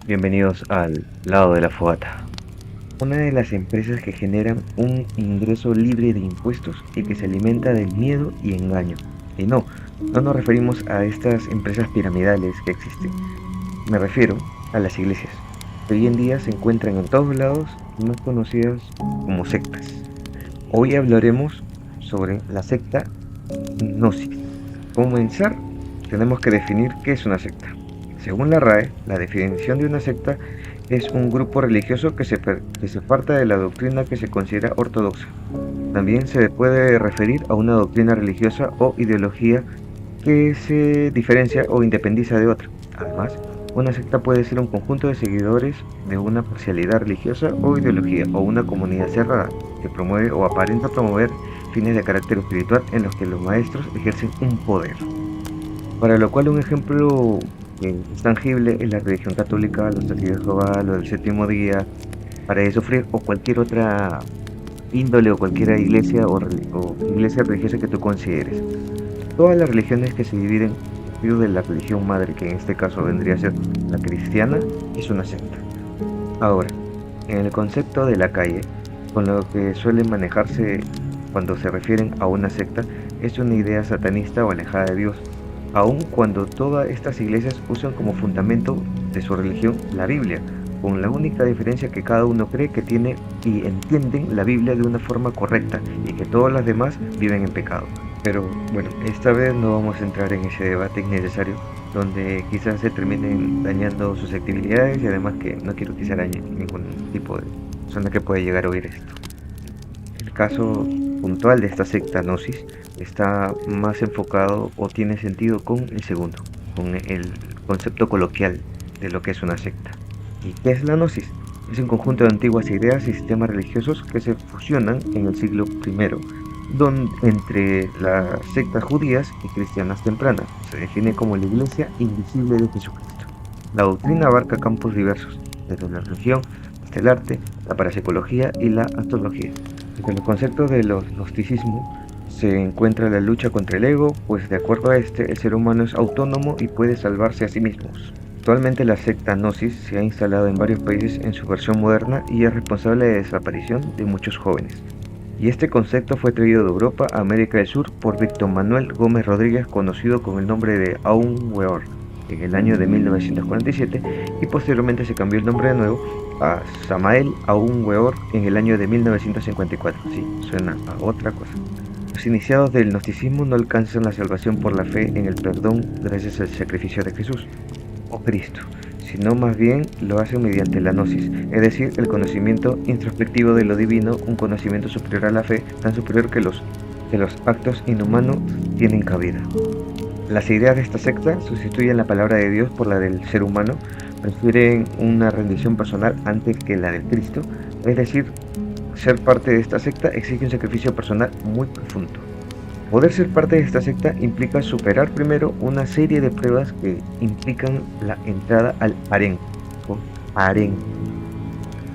Bienvenidos al lado de la fogata. Una de las empresas que generan un ingreso libre de impuestos y que se alimenta del miedo y engaño. Y no nos referimos a estas empresas piramidales que existen. Me refiero a las iglesias, que hoy en día se encuentran en todos lados, más conocidas como sectas. Hoy hablaremos sobre la secta Gnosis. Para comenzar, tenemos que definir qué es una secta. Según la RAE, la definición de una secta es un grupo religioso que se aparta de la doctrina que se considera ortodoxa. También se le puede referir a una doctrina religiosa o ideología que se diferencia o independiza de otra. Además, una secta puede ser un conjunto de seguidores de una parcialidad religiosa o ideología, o una comunidad cerrada que promueve o aparenta promover fines de carácter espiritual en los que los maestros ejercen un poder. Para lo cual un ejemplo es tangible es la religión católica, los testigos de Jehová, lo del séptimo día, para de sufrir o cualquier otra índole o cualquier iglesia o iglesia religiosa que tú consideres. Todas las religiones que se dividen en medio de la religión madre, que en este caso vendría a ser la cristiana, es una secta. Ahora, en el concepto de la calle, con lo que suele manejarse cuando se refieren a una secta, es una idea satanista o alejada de Dios, aun cuando todas estas iglesias usan como fundamento de su religión la Biblia, con la única diferencia que cada uno cree que tiene y entienden la Biblia de una forma correcta y que todas las demás viven en pecado. Pero bueno, esta vez no vamos a entrar en ese debate innecesario donde quizás se terminen dañando susceptibilidades y además que no quiero que se dañe ningún tipo de persona que pueda llegar a oír esto. El caso puntual de esta secta Gnosis está más enfocado o tiene sentido con el segundo, con el concepto coloquial de lo que es una secta. ¿Y qué es la Gnosis? Es un conjunto de antiguas ideas y sistemas religiosos que se fusionan en el siglo I, entre las sectas judías y cristianas tempranas. Se define como la iglesia invisible de Jesucristo. La doctrina abarca campos diversos, desde la religión hasta el arte, la parapsicología y la astrología. Entre los conceptos de los gnosticismo se encuentra la lucha contra el ego, pues de acuerdo a este, el ser humano es autónomo y puede salvarse a sí mismo. Actualmente la secta Gnosis se ha instalado en varios países en su versión moderna y es responsable de la desaparición de muchos jóvenes. Y este concepto fue traído de Europa a América del Sur por Víctor Manuel Gómez Rodríguez, conocido con el nombre de Aún Weor, en el año de 1947, y posteriormente se cambió el nombre de nuevo a Samael Aún Weor en el año de 1954. Sí, suena a otra cosa. Los iniciados del gnosticismo no alcanzan la salvación por la fe en el perdón gracias al sacrificio de Jesús o Cristo, sino más bien lo hacen mediante la gnosis, es decir, el conocimiento introspectivo de lo divino, un conocimiento superior a la fe, tan superior que los actos inhumanos tienen cabida. Las ideas de esta secta sustituyen la palabra de Dios por la del ser humano, prefieren una rendición personal antes que la del Cristo, es decir, ser parte de esta secta exige un sacrificio personal muy profundo. Poder ser parte de esta secta implica superar primero una serie de pruebas que implican la entrada al harén, o harén.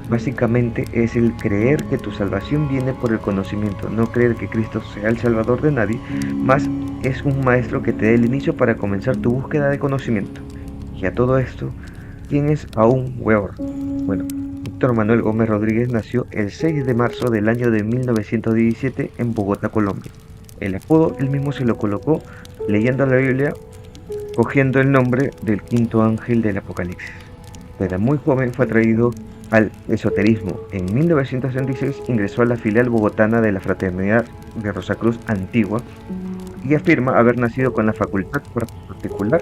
Básicamente es el creer que tu salvación viene por el conocimiento, no creer que Cristo sea el salvador de nadie, más es un maestro que te dé el inicio para comenzar tu búsqueda de conocimiento. Y a todo esto, ¿quién es Aún Weor? Bueno, Víctor Manuel Gómez Rodríguez nació el 6 de marzo del año de 1917 en Bogotá, Colombia. El apodo él mismo se lo colocó leyendo la Biblia, cogiendo el nombre del quinto ángel del Apocalipsis. Desde muy joven fue atraído al esoterismo. En 1966 ingresó a la filial bogotana de la Fraternidad de Rosacruz Antigua y afirma haber nacido con la facultad particular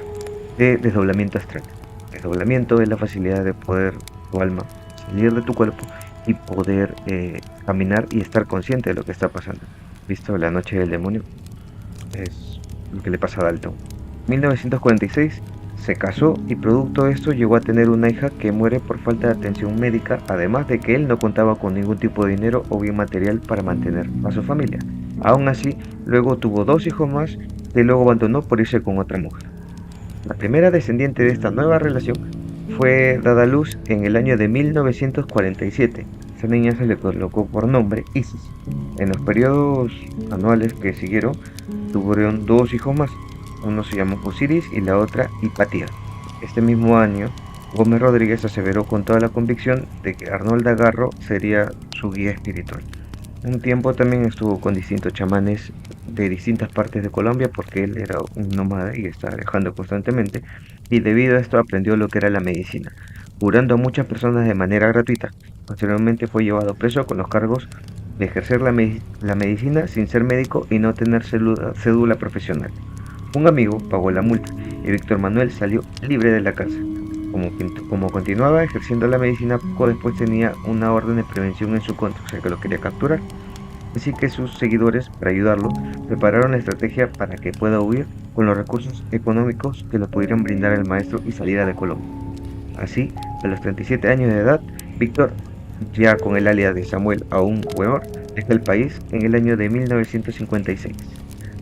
de desdoblamiento astral. Desdoblamiento es la facilidad de poder tu alma salir de tu cuerpo y poder caminar y estar consciente de lo que está pasando. Visto La Noche del Demonio, es lo que le pasa a Dalton. En 1946 se casó y producto de esto llegó a tener una hija que muere por falta de atención médica, además de que él no contaba con ningún tipo de dinero o bien material para mantener a su familia. Aún así, luego tuvo 2 hijos más que luego abandonó por irse con otra mujer. La primera descendiente de esta nueva relación fue dada a luz en el año de 1947. Esa niña se le colocó por nombre Isis. En los periodos anuales que siguieron, tuvieron 2 hijos más. Uno se llamó Osiris y la otra Hipatia. Este mismo año Gómez Rodríguez aseveró con toda la convicción de que Arnolda Garro sería su guía espiritual. Un tiempo también estuvo con distintos chamanes de distintas partes de Colombia porque él era un nómada y estaba viajando constantemente y debido a esto aprendió lo que era la medicina, curando a muchas personas de manera gratuita. Posteriormente fue llevado preso con los cargos de ejercer la medicina sin ser médico y no tener cédula profesional. Un amigo pagó la multa y Víctor Manuel salió libre de la cárcel. Como continuaba ejerciendo la medicina, poco después tenía una orden de prevención en su contra, o sea que lo quería capturar. Así que sus seguidores, para ayudarlo, prepararon la estrategia para que pueda huir con los recursos económicos que le pudieran brindar el maestro y salir de Colombia. Así, a los 37 años de edad, Víctor, ya con el alias de Samuel aún huevor, deja el país en el año de 1956.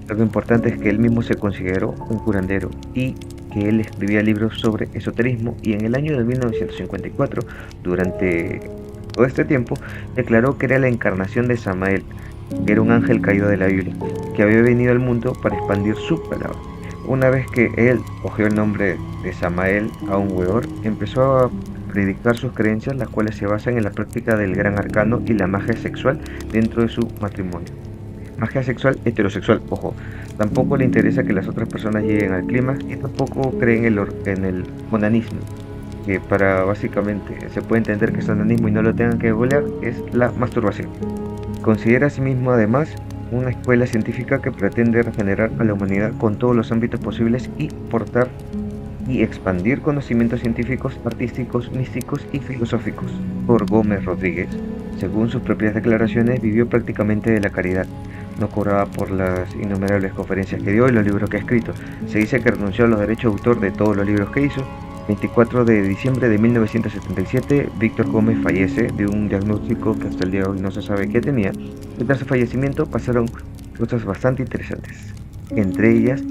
Algo importante es que él mismo se consideró un curandero y que él escribía libros sobre esoterismo y en el año de 1954, durante todo este tiempo, declaró que era la encarnación de Samael, que era un ángel caído de la Biblia, que había venido al mundo para expandir su palabra. Una vez que él cogió el nombre de Samael a un weor, empezó a predicar sus creencias, las cuales se basan en la práctica del gran arcano y la magia sexual dentro de su matrimonio. Magia sexual heterosexual, ojo. Tampoco le interesa que las otras personas lleguen al clima y tampoco cree en el onanismo, que para básicamente se puede entender que es onanismo y no lo tengan que googlear, es la masturbación. Considera a sí mismo además una escuela científica que pretende regenerar a la humanidad con todos los ámbitos posibles y portar y expandir conocimientos científicos, artísticos, místicos y filosóficos. Por Gómez Rodríguez, según sus propias declaraciones, vivió prácticamente de la caridad. No cobraba por las innumerables conferencias que dio y los libros que ha escrito. Se dice que renunció a los derechos de autor de todos los libros que hizo. 24 de diciembre de 1977, Víctor Gómez fallece de un diagnóstico que hasta el día de hoy no se sabe qué tenía. Y tras su fallecimiento pasaron cosas bastante interesantes. Entre ellas,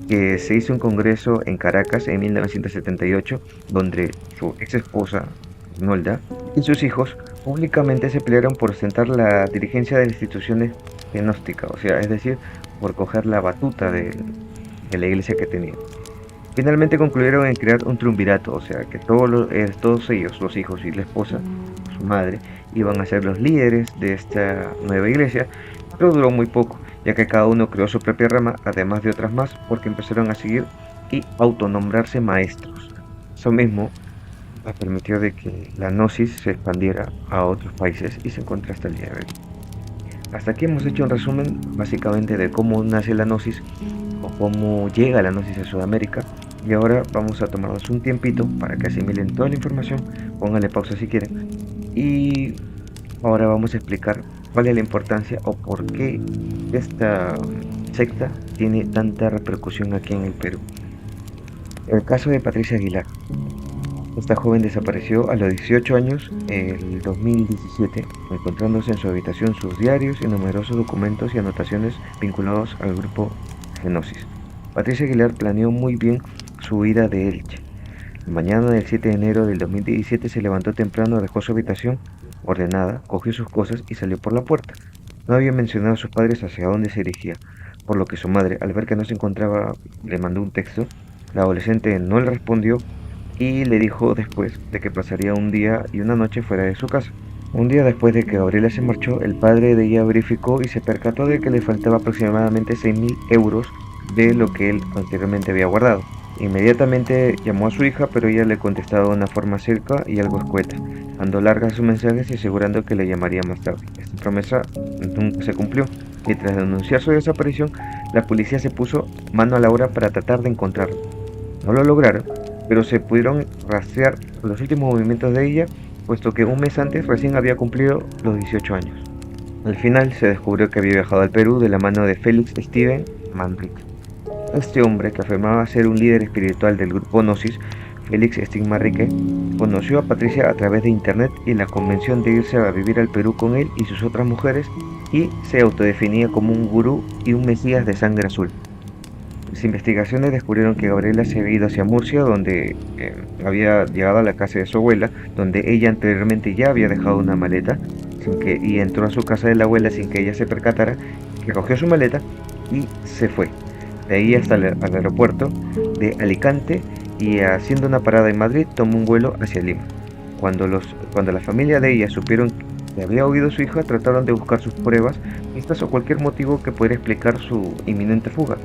que se hizo un congreso en Caracas en 1978, donde su ex esposa, Nolda, y sus hijos públicamente se pelearon por ostentar la dirigencia de las instituciones gnósticas, o sea, es decir, por coger la batuta de la iglesia que tenían. Finalmente concluyeron en crear un triunvirato, o sea, que todos ellos, los hijos y la esposa, su madre, iban a ser los líderes de esta nueva iglesia, pero duró muy poco, ya que cada uno creó su propia rama, además de otras más, porque empezaron a seguir y autonombrarse maestros. Eso mismo permitió de que la gnosis se expandiera a otros países y se encuentra hasta el día de hoy. Hasta aquí hemos hecho un resumen básicamente de cómo nace la gnosis o cómo llega la gnosis a Sudamérica. Y ahora vamos a tomarnos un tiempito para que asimilen toda la información, pónganle pausa si quieren. Y ahora vamos a explicar cuál es la importancia o por qué esta secta tiene tanta repercusión aquí en el Perú. El caso de Patricia Aguilar. Esta joven desapareció a los 18 años en el 2017, encontrándose en su habitación sus diarios y numerosos documentos y anotaciones vinculados al grupo Gnosis. Patricia Aguilar planeó muy bien su huida de Elche. La mañana del 7 de enero del 2017 se levantó temprano, dejó su habitación ordenada, cogió sus cosas y salió por la puerta. No había mencionado a sus padres hacia dónde se dirigía, por lo que su madre, al ver que no se encontraba, le mandó un texto. La adolescente no le respondió y le dijo después de que pasaría un día y una noche fuera de su casa. Un día después de que Gabriela se marchó, el padre de ella verificó y se percató de que le faltaba aproximadamente 6.000 euros de lo que él anteriormente había guardado. Inmediatamente llamó a su hija, pero ella le contestaba de una forma seca y algo escueta, dando largas sus mensajes y asegurando que le llamaría más tarde. Esta promesa nunca se cumplió, y tras denunciar su desaparición, la policía se puso mano a la obra para tratar de encontrarlo. No lo lograron, pero se pudieron rastrear los últimos movimientos de ella, puesto que un mes antes recién había cumplido los 18 años. Al final se descubrió que había viajado al Perú de la mano de Félix Steven Manrique. Este hombre, que afirmaba ser un líder espiritual del grupo Gnosis, Félix Steven Manrique, conoció a Patricia a través de internet y la convenció de irse a vivir al Perú con él y sus otras mujeres, y se autodefinía como un gurú y un mesías de sangre azul. Las investigaciones descubrieron que Gabriela se había ido hacia Murcia, donde había llegado a la casa de su abuela, donde ella anteriormente ya había dejado una maleta, y entró a su casa de la abuela sin que ella se percatara, que cogió su maleta y se fue. De ahí hasta al aeropuerto de Alicante y haciendo una parada en Madrid tomó un vuelo hacia Lima. Cuando la familia de ella supieron que había huido su hija, trataron de buscar sus pruebas, pistas o cualquier motivo que pudiera explicar su inminente fuga,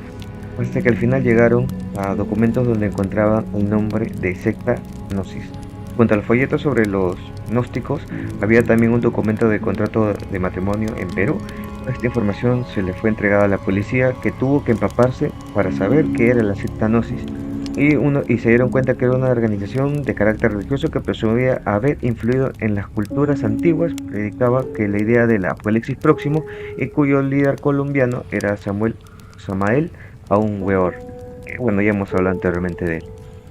hasta que al final llegaron a documentos donde encontraban el nombre de secta Gnosis. Junto al folleto sobre los gnósticos había también un documento de contrato de matrimonio en Perú. Esta información se le fue entregada a la policía, que tuvo que empaparse para saber qué era la secta Gnosis, y se dieron cuenta que era una organización de carácter religioso que presumía haber influido en las culturas antiguas. Predicaba que la idea del apocalipsis próximo, y cuyo líder colombiano era Samael Aun Weor, que bueno, ya hemos hablado anteriormente de él.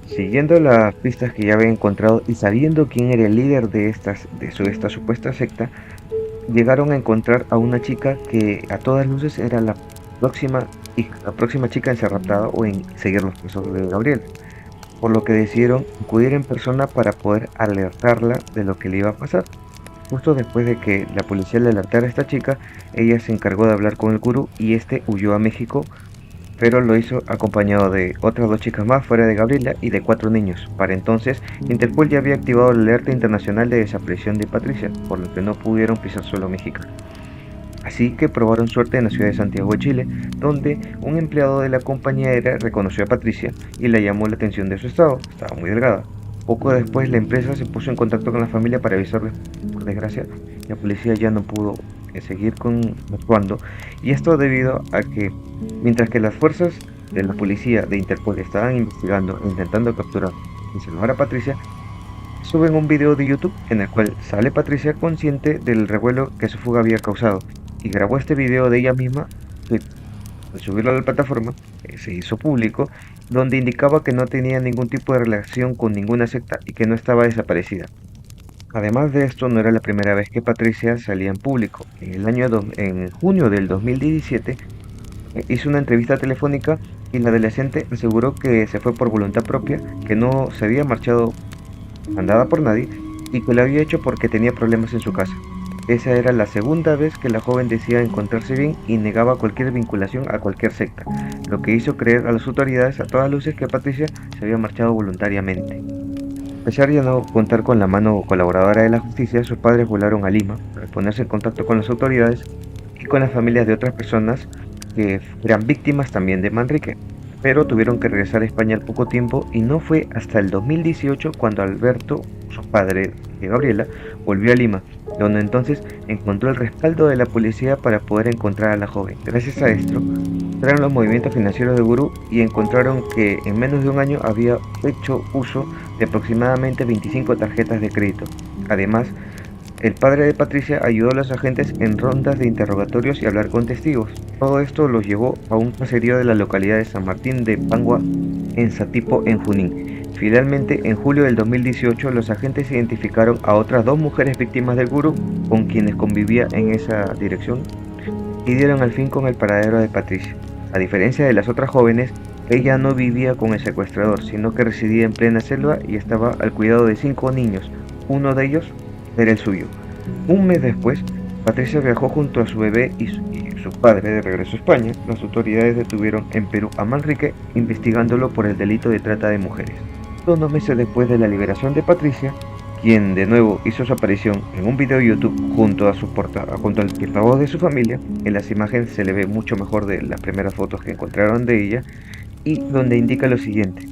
Siguiendo las pistas que ya había encontrado y sabiendo quién era el líder de esta supuesta secta, llegaron a encontrar a una chica que a todas luces era la próxima chica en ser raptada o en seguir los pasos de Gabriel, por lo que decidieron acudir en persona para poder alertarla de lo que le iba a pasar. Justo después de que la policía le alertara a esta chica, ella se encargó de hablar con el gurú y este huyó a México, pero lo hizo acompañado de otras dos chicas más fuera de Gabriela y de 4 niños. Para entonces, Interpol ya había activado la alerta internacional de desaparición de Patricia, por lo que no pudieron pisar suelo mexicano. Así que probaron suerte en la ciudad de Santiago de Chile, donde un empleado de la compañía aérea reconoció a Patricia y le llamó la atención de su estado. Estaba muy delgada. Poco después la empresa se puso en contacto con la familia para avisarles. Por desgracia, la policía ya no pudo seguir actuando, y esto debido a que mientras que las fuerzas de la policía de Interpol estaban investigando e intentando capturar y salvar a Patricia, suben un video de YouTube en el cual sale Patricia consciente del revuelo que su fuga había causado, y grabó este video de ella misma, que al subirlo a la plataforma se hizo público, donde indicaba que no tenía ningún tipo de relación con ninguna secta y que no estaba desaparecida. Además de esto, no era la primera vez que Patricia salía en público. En junio del 2017 hizo una entrevista telefónica y la adolescente aseguró que se fue por voluntad propia, que no se había marchado mandada por nadie y que lo había hecho porque tenía problemas en su casa. Esa era la segunda vez que la joven decía encontrarse bien y negaba cualquier vinculación a cualquier secta, lo que hizo creer a las autoridades a todas luces que Patricia se había marchado voluntariamente. A pesar de no contar con la mano colaboradora de la justicia, sus padres volaron a Lima para ponerse en contacto con las autoridades y con las familias de otras personas que eran víctimas también de Manrique, pero tuvieron que regresar a España al poco tiempo, y no fue hasta el 2018 cuando Alberto, su padre de Gabriela, volvió a Lima, donde entonces encontró el respaldo de la policía para poder encontrar a la joven. Gracias a esto, entraron los movimientos financieros del gurú y encontraron que en menos de un año había hecho uso de aproximadamente 25 tarjetas de crédito. Además, el padre de Patricia ayudó a los agentes en rondas de interrogatorios y hablar con testigos. Todo esto los llevó a un caserío de la localidad de San Martín de Pangua, en Satipo, en Junín. Finalmente, en julio del 2018, los agentes identificaron a otras 2 mujeres víctimas del gurú con quienes convivía en esa dirección y dieron al fin con el paradero de Patricia. A diferencia de las otras jóvenes, ella no vivía con el secuestrador, sino que residía en plena selva y estaba al cuidado de 5 niños. Uno de ellos era el suyo. Un mes después, Patricia viajó junto a su bebé y su padre de regreso a España. Las autoridades detuvieron en Perú a Manrique, investigándolo por el delito de trata de mujeres. 2 meses después de la liberación de Patricia, quien de nuevo hizo su aparición en un video de YouTube junto al portavoz de su familia. En las imágenes se le ve mucho mejor de las primeras fotos que encontraron de ella, y donde indica lo siguiente: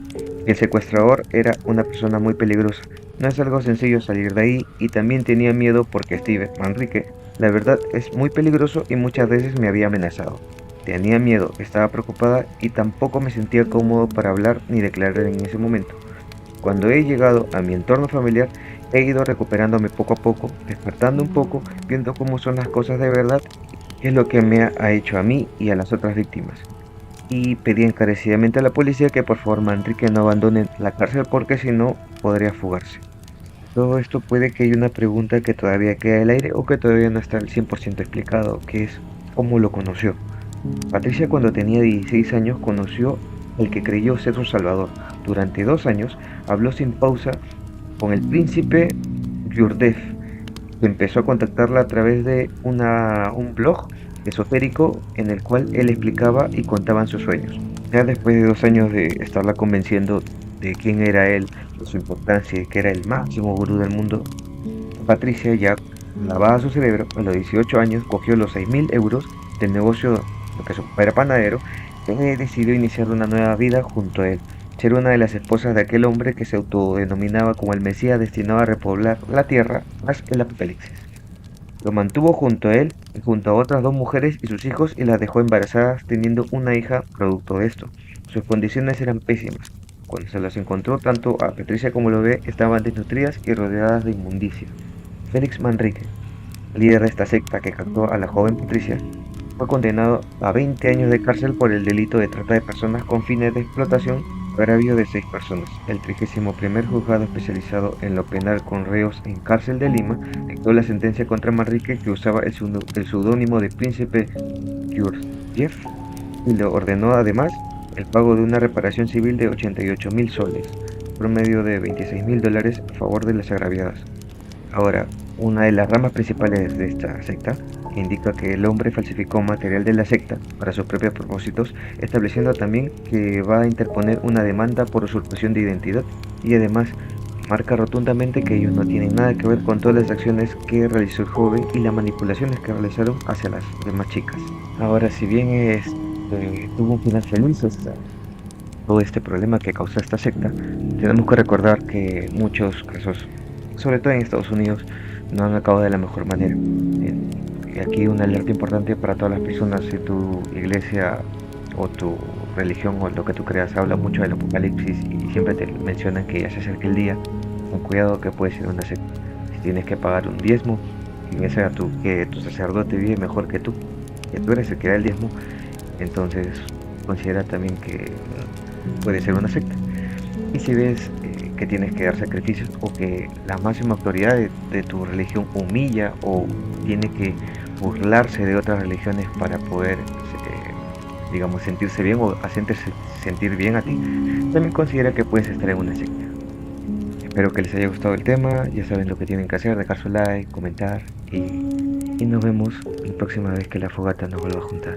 el secuestrador era una persona muy peligrosa. No es algo sencillo salir de ahí, y también tenía miedo porque Steve Manrique, la verdad, es muy peligroso y muchas veces me había amenazado. Tenía miedo, estaba preocupada y tampoco me sentía cómodo para hablar ni declarar en ese momento. Cuando he llegado a mi entorno familiar, he ido recuperándome poco a poco, despertando un poco, viendo cómo son las cosas de verdad, es lo que me ha hecho a mí y a las otras víctimas. Y pedí encarecidamente a la policía que por favor Manrique no abandone la cárcel, porque si no podría fugarse. Todo esto puede que haya una pregunta que todavía queda en el aire o que todavía no está al 100% explicado, que es cómo lo conoció. Patricia, cuando tenía 16 años, conoció al que creyó ser su salvador. Durante 2 años habló sin pausa con el príncipe Yurdev, que empezó a contactarla a través de un blog esotérico en el cual él explicaba y contaban sus sueños. Ya después de 2 años de estarla convenciendo de quién era él, de su importancia y que era el máximo gurú del mundo, Patricia, ya lavada su cerebro, a los 18 años cogió los 6.000 euros del negocio, lo que su papá era panadero, y decidió iniciar una nueva vida junto a él, ser una de las esposas de aquel hombre que se autodenominaba como el Mesías destinado a repoblar la tierra tras el apocalipsis. Lo mantuvo junto a él y junto a otras dos mujeres y sus hijos y las dejó embarazadas teniendo una hija producto de esto. Sus condiciones eran pésimas. Cuando se las encontró, tanto a Patricia como lo ve estaban desnutridas y rodeadas de inmundicia. Félix Manrique, líder de esta secta que captó a la joven Patricia, fue condenado a 20 años de cárcel por el delito de trata de personas con fines de explotación, agravio de 6 personas. El 31º juzgado especializado en lo penal con reos en cárcel de Lima dictó la sentencia contra Manrique, que usaba el seudónimo de Príncipe Gurdjieff, y le ordenó además el pago de una reparación civil de 88.000 soles, promedio de 26.000 dólares, a favor de las agraviadas. Ahora, una de las ramas principales de esta secta indica que el hombre falsificó material de la secta para sus propios propósitos, estableciendo también que va a interponer una demanda por usurpación de identidad, y además marca rotundamente que ellos no tienen nada que ver con todas las acciones que realizó el joven y las manipulaciones que realizaron hacia las demás chicas. Ahora, si bien tuvo un final feliz todo este problema que causó esta secta, tenemos que recordar que muchos casos, sobre todo en Estados Unidos, no han acabado de la mejor manera. Y aquí una alerta importante para todas las personas: si tu iglesia o tu religión o lo que tú creas habla mucho del apocalipsis y siempre te mencionan que ya se acerca el día, con cuidado, que puede ser una secta. Si tienes que pagar un diezmo y ves que tu sacerdote vive mejor que tú eres el que da el diezmo, entonces considera también que puede ser una secta. Y si ves que tienes que dar sacrificios, o que la máxima autoridad de tu religión humilla o tiene que burlarse de otras religiones para poder, digamos, sentirse bien o hacerte sentir bien a ti, también considera que puedes estar en una secta. Espero que les haya gustado el tema. Ya saben lo que tienen que hacer: dejar su like, comentar, y nos vemos la próxima vez que la fogata nos vuelva a juntar.